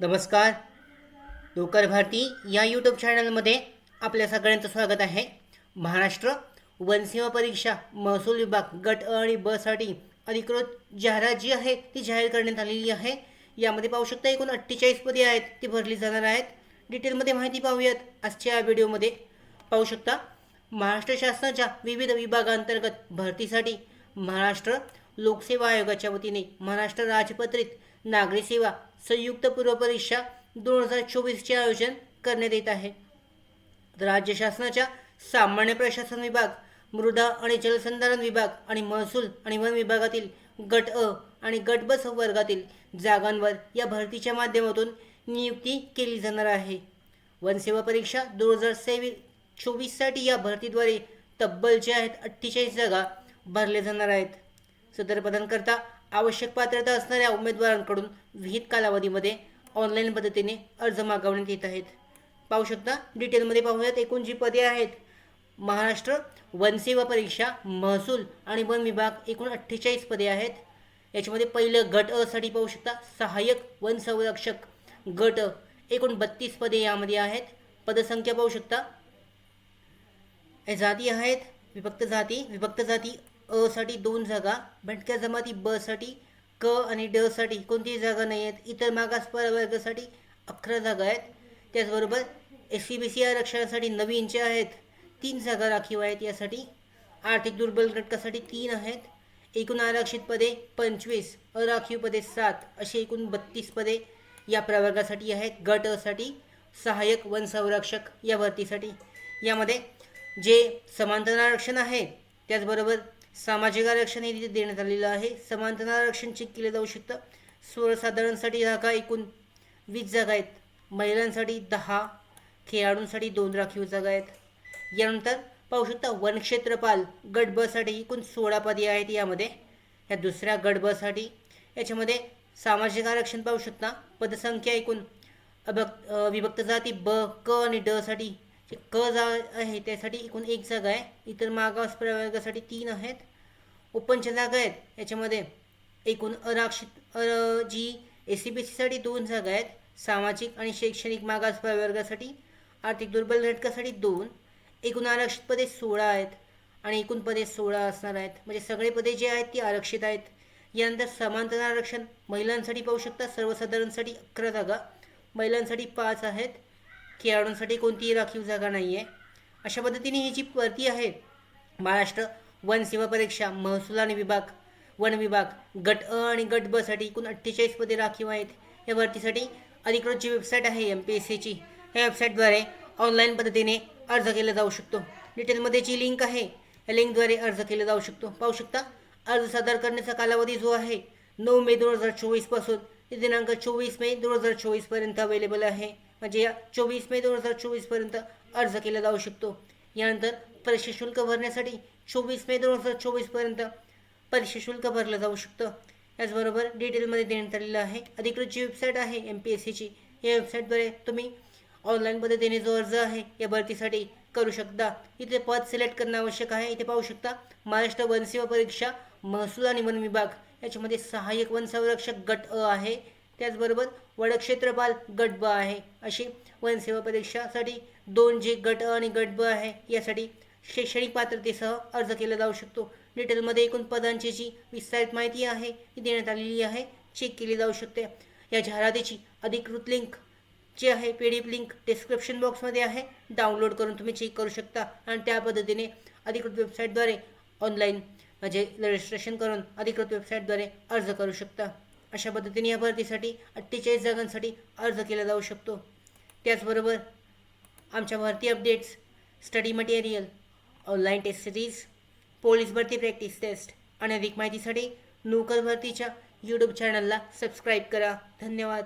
नमस्कार. लोकर भारती या यूट्यूब चॅनलमध्ये आपल्या सगळ्यांचं स्वागत आहे. महाराष्ट्र वनसेवा परीक्षा महसूल विभाग गट अ आणि ब साठी अधिकृत जाहिरात जी आहे ती जाहीर करण्यात आलेली आहे. यामध्ये पाहू शकता एकूण 48 पदे आहेत ती भरली जाणार आहेत. डिटेलमध्ये माहिती पाहूयात आजच्या व्हिडिओमध्ये. पाहू शकता महाराष्ट्र शासनाच्या विविध विभागांतर्गत भरतीसाठी महाराष्ट्र लोकसेवा आयोगाच्या वतीने महाराष्ट्र राजपत्रित नागरी सेवा संयुक्त पूर्व परीक्षा 2024चे आयोजन करण्यात येत आहे. राज्य शासनाच्या सामान्य प्रशासन विभाग, मृदा आणि जलसंधारण विभाग आणि महसूल आणि वन विभागातील गट अ आणि गट ब वर्गातील जागांवर या भरतीच्या माध्यमातून नियुक्ती केली जाणार आहे. वनसेवा परीक्षा 2024साठी या भरतीद्वारे तब्बल जे आहेत 48 जागा भरल्या जाणार आहेत. सदर पदांकरता आवश्यक पात्रता असणाऱ्या उमेदवारांकडून विहित कालावधीमध्ये ऑनलाईन पद्धतीने अर्ज मागवण्यात येत आहेत. पाहू शकता डिटेलमध्ये पाहूयात एकूण जी पदे आहेत. महाराष्ट्र वनसेवा परीक्षा महसूल आणि वन विभाग एकूण 48 पदे आहेत. याच्यामध्ये पहिलं गट अ साठी पाहू शकता सहाय्यक वन संरक्षक गट अ एकूण 32 पदे यामध्ये आहेत. पदसंख्या पाहू शकता. जाती आहेत विभक्त जाती अ साठी 2 जागा, भटक्या जमाती ब साठी, क आणि ड साठी कोणतीही जागा नाही आहेत. इतर मागास प्रवर्गासाठी 11 जागा आहेत. त्याचबरोबर SC/BC आरक्षणासाठी नवीन जे आहेत 3 जागा राखीव आहेत. यासाठी आर्थिक दुर्बल घटकासाठी 3 आहेत. एकूण आरक्षित पदे 25, अराखीव पदे 7 अशी एकूण 32 पदे या प्रवर्गासाठी आहेत. गट अ साठी सहाय्यक वन संरक्षक या भरतीसाठी. यामध्ये जे समांतर आरक्षण आहे त्याचबरोबर सामाजिक आरक्षण हे देण्यात आलेलं आहे. समांतर आरक्षण चेक केले जाऊ शकतं. सर्वसाधारणसाठी जागा एकूण 20 जागा आहेत. महिलांसाठी 10, खेळाडूंसाठी 2 राखीव जागा आहेत. यानंतर पाहू शकता वनक्षेत्रपाल गट ब साठी एकूण 16 पदे आहेत. यामध्ये ह्या दुसऱ्या गट ब साठी याच्यामध्ये सामाजिक आरक्षण पाहू शकता. पदसंख्या एकूण विभक्त जाती ब, क आणि ड साठी क आहे त्यासाठी एकूण 1 जागा आहे. इतर मागास प्रवर्गासाठी 3 आहेत. ओपनच्या जागा आहेत. याच्यामध्ये एकूण अराक्षित जी SC/BC साठी 2 जागा आहेत. सामाजिक आणि शैक्षणिक मागास प्रवर्गासाठी, आर्थिक दुर्बल घटकासाठी 2. एकूण आरक्षित पदे 16 आहेत आणि एकूण पदे 16 असणार आहेत. म्हणजे सगळे पदे जे आहेत ती आरक्षित आहेत. यानंतर समांतर आरक्षण महिलांसाठी पाहू शकता. सर्वसाधारणसाठी 11 जागा, महिलांसाठी 5 आहेत. खेळाडूंसाठी कोणतीही राखीव जागा नाही आहे. अशा पद्धतीने ही जी भरती आहे महाराष्ट्र वन सेवा परीक्षा महसूल आणि वन विभाग गट अ आणि गट ब साठी एकूण 48 पदे राखीव आहेत. या भरतीसाठी अधिकृत जी वेबसाईट आहे MPSCची या वेबसाईटद्वारे ऑनलाईन पद्धतीने अर्ज केला जाऊ शकतो. डिटेलमध्ये जी लिंक आहे या लिंकद्वारे अर्ज केला जाऊ शकतो. पाहू शकता अर्ज सादर करण्याचा कालावधी जो आहे 9 मे 2024 पासून ते दिनांक 24 मे 2024 पर्यंत अवेलेबल आहे. म्हणजे या 24 मे 2024 पर्यंत अर्ज केला जाऊ शकतो. यानंतर परीक्षा शुल्क भरण्यासाठी 24 मे 2024 पर्यंत परीक्षा शुल्क भरलं जाऊ शकतं. याचबरोबर डिटेलमध्ये देण्यात आलेलं आहे. अधिकृत जी वेबसाईट आहे MPSCची या वेबसाईटद्वारे तुम्ही ऑनलाईन पद्धतीने जो अर्ज आहे या भरतीसाठी करू शकता. इथे पद सिलेक्ट करणं आवश्यक आहे. इथे पाहू शकता महाराष्ट्र वनसेवा परीक्षा महसूल आणि वन विभाग याच्यामध्ये सहाय्यक वन संरक्षक गट अ आहे. त्याचबरोबर वनक्षेत्रपाल गट ब आहे. अशी वनसेवा परीक्षासाठी 2 जे गट अ आणि गट ब आहे यासाठी शैक्षणिक पात्रतेसह अर्ज केला जाऊ शकतो. डिटेलमध्ये एकूण पदांची जी विस्तारित माहिती आहे ती देण्यात आलेली आहे. चेक केली जाऊ शकते. या जाहिरातीची अधिकृत लिंक जी आहे PDF लिंक डिस्क्रिप्शन बॉक्समध्ये आहे. डाउनलोड करून तुम्ही चेक करू शकता आणि त्या पद्धतीने अधिकृत वेबसाईटद्वारे ऑनलाईन म्हणजे रजिस्ट्रेशन करून अधिकृत वेबसाईटद्वारे अर्ज करू शकता. अशा पद्धतीने या भरतीसाठी 48 जागांसाठी अर्ज केला जाऊ शकतो. त्याचबरोबर आमच्या भरती updates, study material, online test series, police भरती प्रॅक्टिस टेस्ट आणि अधिक माहितीसाठी नोकर भरतीच्या यूट्यूब चॅनलला सबस्क्राईब करा. धन्यवाद.